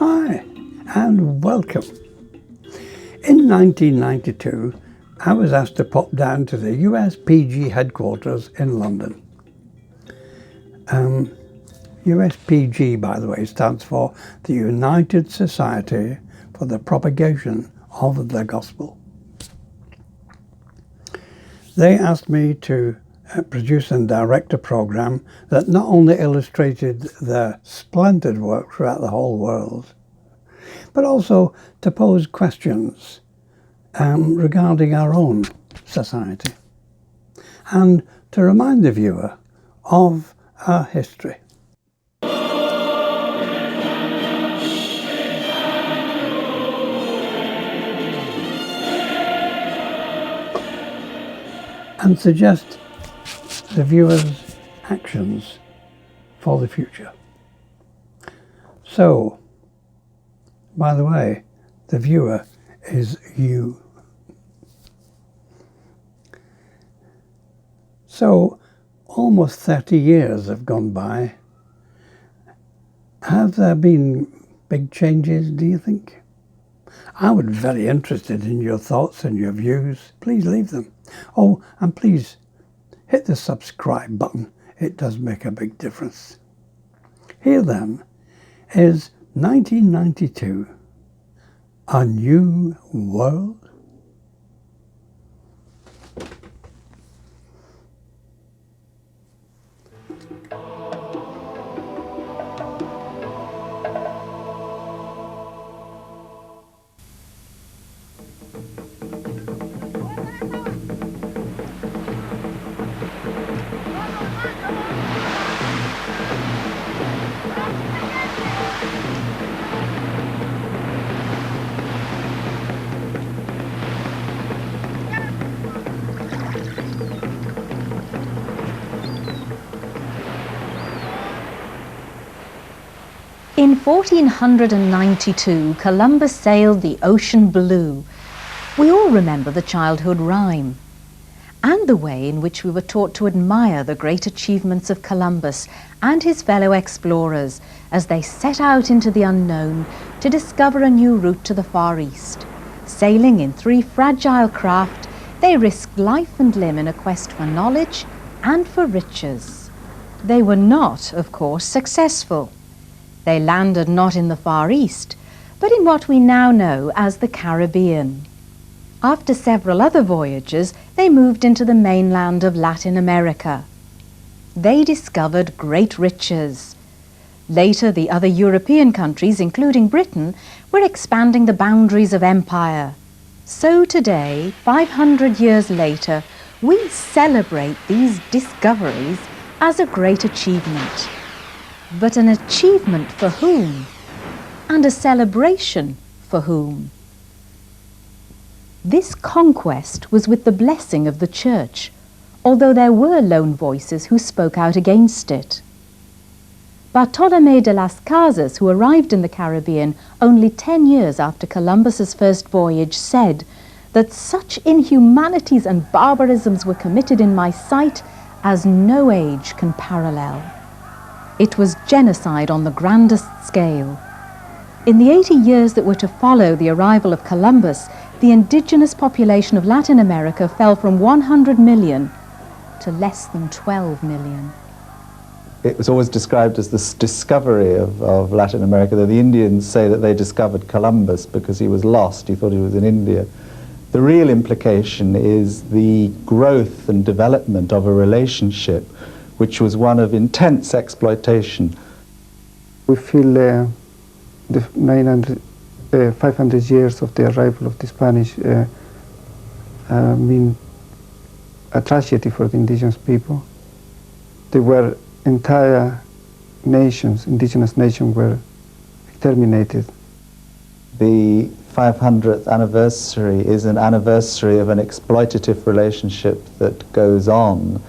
Hi and welcome. In 1992, I was asked to pop down to the USPG headquarters in London. USPG, by the way, stands for the United Society for the Propagation of the Gospel. They asked me to produce and direct a program that not only illustrated their splendid work throughout the whole world, but also to pose questions regarding our own society and to remind the viewer of our history. And suggest the viewer's actions for the future. So, by the way, the viewer is you. So, almost 30 years have gone by. Have there been big changes, do you think? I would be very interested in your thoughts and your views. Please leave them. Oh, and please hit the subscribe button. It does make a big difference. Here then is 1992, A New World. In 1492, Columbus sailed the ocean blue. We all remember the childhood rhyme and the way in which we were taught to admire the great achievements of Columbus and his fellow explorers as they set out into the unknown to discover a new route to the Far East. Sailing in 3 fragile craft, they risked life and limb in a quest for knowledge and for riches. They were not, of course, successful. They landed not in the Far East, but in what we now know as the Caribbean. After several other voyages, they moved into the mainland of Latin America. They discovered great riches. Later, the other European countries, including Britain, were expanding the boundaries of empire. So today, 500 years later, we celebrate these discoveries as a great achievement. But an achievement for whom? And a celebration for whom? This conquest was with the blessing of the Church, although there were lone voices who spoke out against it. Bartolomé de las Casas, who arrived in the Caribbean only 10 years after Columbus's first voyage, said that such inhumanities and barbarisms were committed in my sight as no age can parallel. It was genocide on the grandest scale. In the 80 years that were to follow the arrival of Columbus, the indigenous population of Latin America fell from 100 million to less than 12 million. It was always described as the discovery of Latin America, though the Indians say that they discovered Columbus because he was lost, he thought he was in India. The real implication is the growth and development of a relationship which was one of intense exploitation. We feel the 500 years of the arrival of the Spanish mean a tragedy for the indigenous people. There were entire nations, indigenous nations, were exterminated. The 500th anniversary is an anniversary of an exploitative relationship that goes on,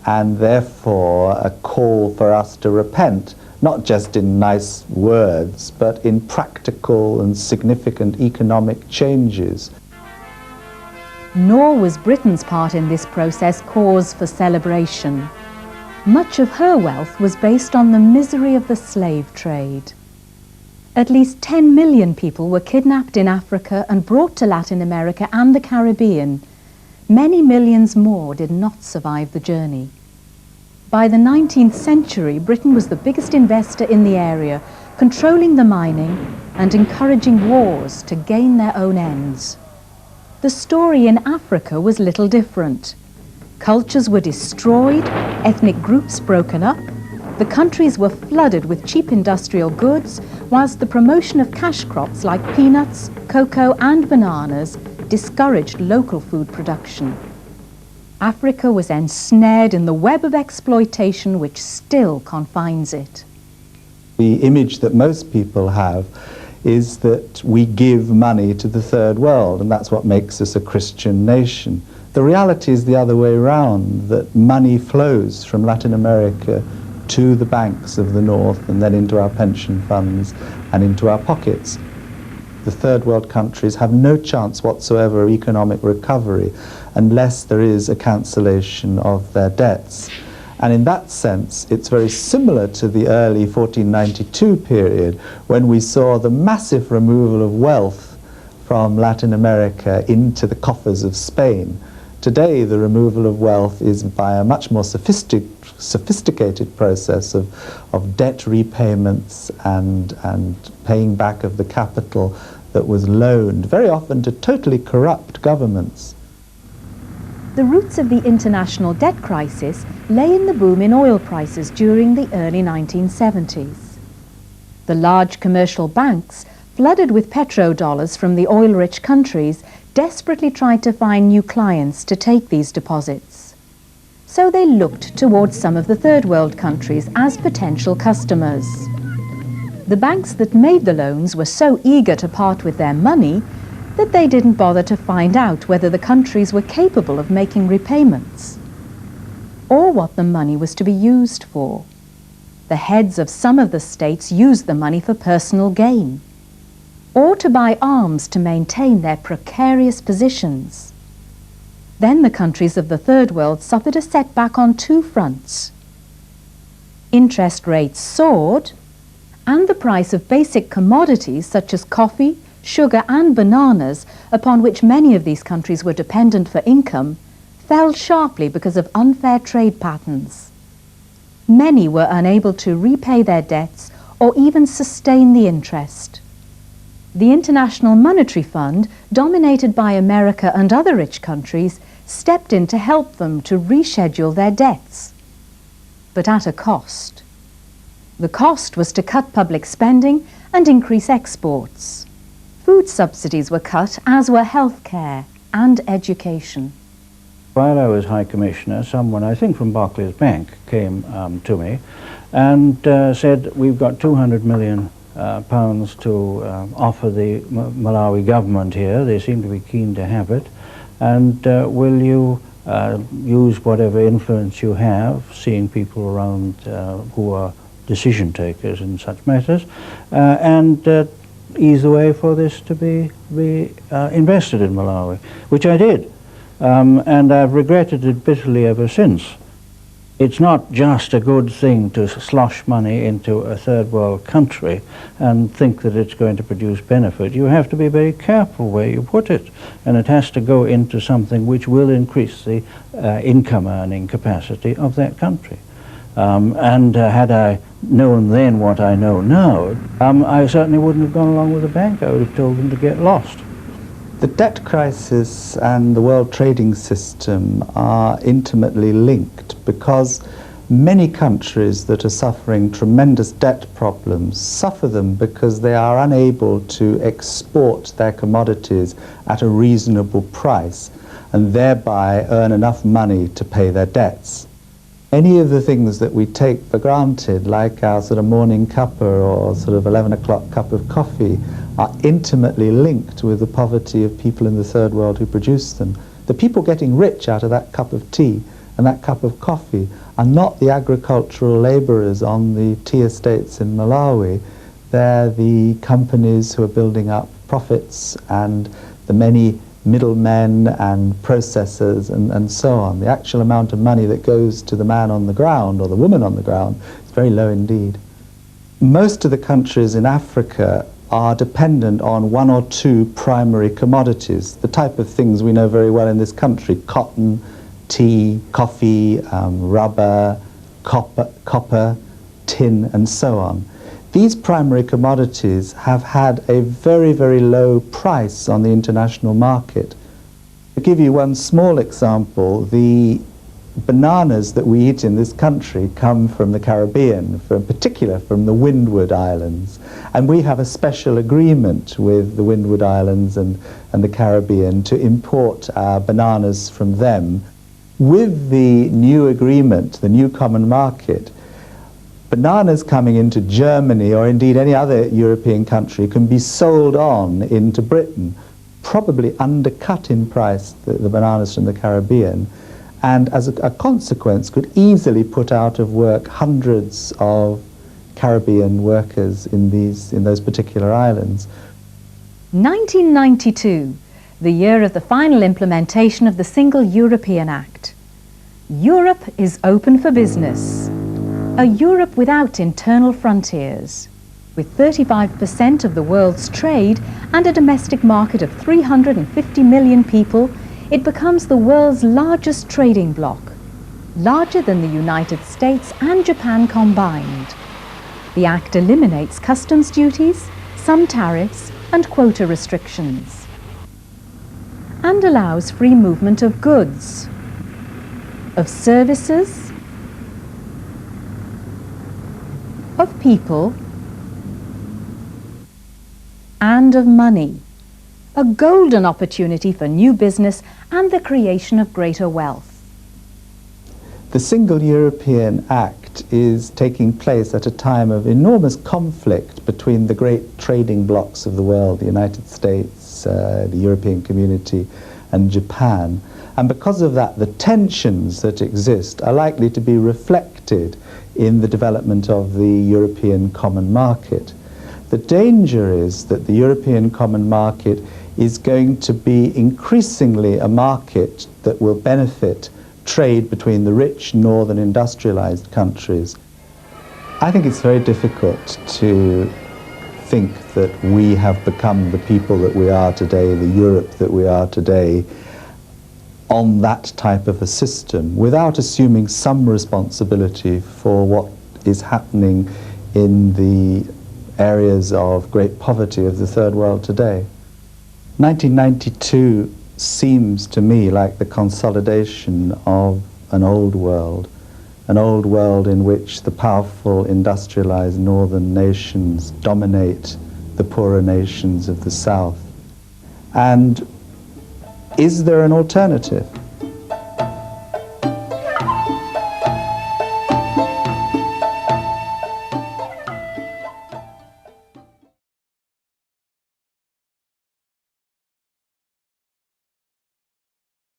and therefore a call for us to repent, not just in nice words, but in practical and significant economic changes. Nor was Britain's part in this process cause for celebration. Much of her wealth was based on the misery of the slave trade. At least 10 million people were kidnapped in Africa and brought to Latin America and the Caribbean. Many millions more did not survive the journey. By the 19th century, Britain was the biggest investor in the area, controlling the mining and encouraging wars to gain their own ends. The story in Africa was little different. Cultures were destroyed, ethnic groups broken up, the countries were flooded with cheap industrial goods, whilst the promotion of cash crops like peanuts, cocoa and bananas discouraged local food production. Africa was ensnared in the web of exploitation which still confines it. The image that most people have is that we give money to the third world, and that's what makes us a Christian nation. The reality is the other way around, that money flows from Latin America to the banks of the north and then into our pension funds and into our pockets. The third world countries have no chance whatsoever of economic recovery unless there is a cancellation of their debts. And in that sense, it's very similar to the early 1492 period when we saw the massive removal of wealth from Latin America into the coffers of Spain. Today, the removal of wealth is by a much more sophisticated process of debt repayments and paying back of the capital that was loaned, very often to totally corrupt governments. The roots of the international debt crisis lay in the boom in oil prices during the early 1970s. The large commercial banks, flooded with petrodollars from the oil-rich countries, desperately tried to find new clients to take these deposits. So they looked towards some of the third world countries as potential customers. The banks that made the loans were so eager to part with their money that they didn't bother to find out whether the countries were capable of making repayments or what the money was to be used for. The heads of some of the states used the money for personal gain or to buy arms to maintain their precarious positions. Then the countries of the third world suffered a setback on two fronts. Interest rates soared, and the price of basic commodities such as coffee, sugar and bananas, upon which many of these countries were dependent for income, fell sharply because of unfair trade patterns. Many were unable to repay their debts or even sustain the interest. The International Monetary Fund, dominated by America and other rich countries, stepped in to help them to reschedule their debts, but at a cost. The cost was to cut public spending and increase exports. Food subsidies were cut, as were health care and education. While I was High Commissioner, someone, I think from Barclays Bank, came to me and said, we've got 200 million pounds to offer the Malawi government here. They seem to be keen to have it. And will you use whatever influence you have, seeing people around who are decision takers in such matters, and ease the way for this to be invested in Malawi, which I did. And I've regretted it bitterly ever since. It's not just a good thing to slosh money into a third world country and think that it's going to produce benefit. You have to be very careful where you put it, and it has to go into something which will increase the income earning capacity of that country. Had I known then what I know now, I certainly wouldn't have gone along with the bank. I would have told them to get lost. The debt crisis and the world trading system are intimately linked because many countries that are suffering tremendous debt problems suffer them because they are unable to export their commodities at a reasonable price and thereby earn enough money to pay their debts. Any of the things that we take for granted, like our sort of morning cuppa or sort of 11 o'clock cup of coffee, are intimately linked with the poverty of people in the third world who produce them. The people getting rich out of that cup of tea and that cup of coffee are not the agricultural labourers on the tea estates in Malawi. They're the companies who are building up profits and the many middlemen and processors and so on. The actual amount of money that goes to the man on the ground or the woman on the ground is very low indeed. most of the countries in Africa are dependent on one or two primary commodities, the type of things we know very well in this country: cotton, tea, coffee, rubber, copper, tin, and so on. These primary commodities have had a very, very low price on the international market. To give you one small example, the bananas that we eat in this country come from the Caribbean, in particular from the Windward Islands. And we have a special agreement with the Windward Islands and the Caribbean to import our bananas from them. With the new agreement, the new common market, bananas coming into Germany or indeed any other European country can be sold on into Britain, probably undercut in price the bananas from the Caribbean, and as a consequence could easily put out of work hundreds of Caribbean workers in those particular islands. 1992, the year of the final implementation of the Single European Act. Europe is open for business. A Europe without internal frontiers. With 35% of the world's trade and a domestic market of 350 million people, it becomes the world's largest trading bloc, larger than the United States and Japan combined. The Act eliminates customs duties, some tariffs, and quota restrictions, and allows free movement of goods, of services, of people, and of money. A golden opportunity for new business and the creation of greater wealth. The Single European Act is taking place at a time of enormous conflict between the great trading blocs of the world, the United States, the European Community, and Japan. And because of that, the tensions that exist are likely to be reflected in the development of the European Common Market. The danger is that the European Common Market is going to be increasingly a market that will benefit trade between the rich northern industrialized countries. I think it's very difficult to think that we have become the people that we are today, the Europe that we are today, on that type of a system without assuming some responsibility for what is happening in the areas of great poverty of the Third World today. 1992 seems to me like the consolidation of an old world in which the powerful industrialized northern nations dominate the poorer nations of the south. And is there an alternative?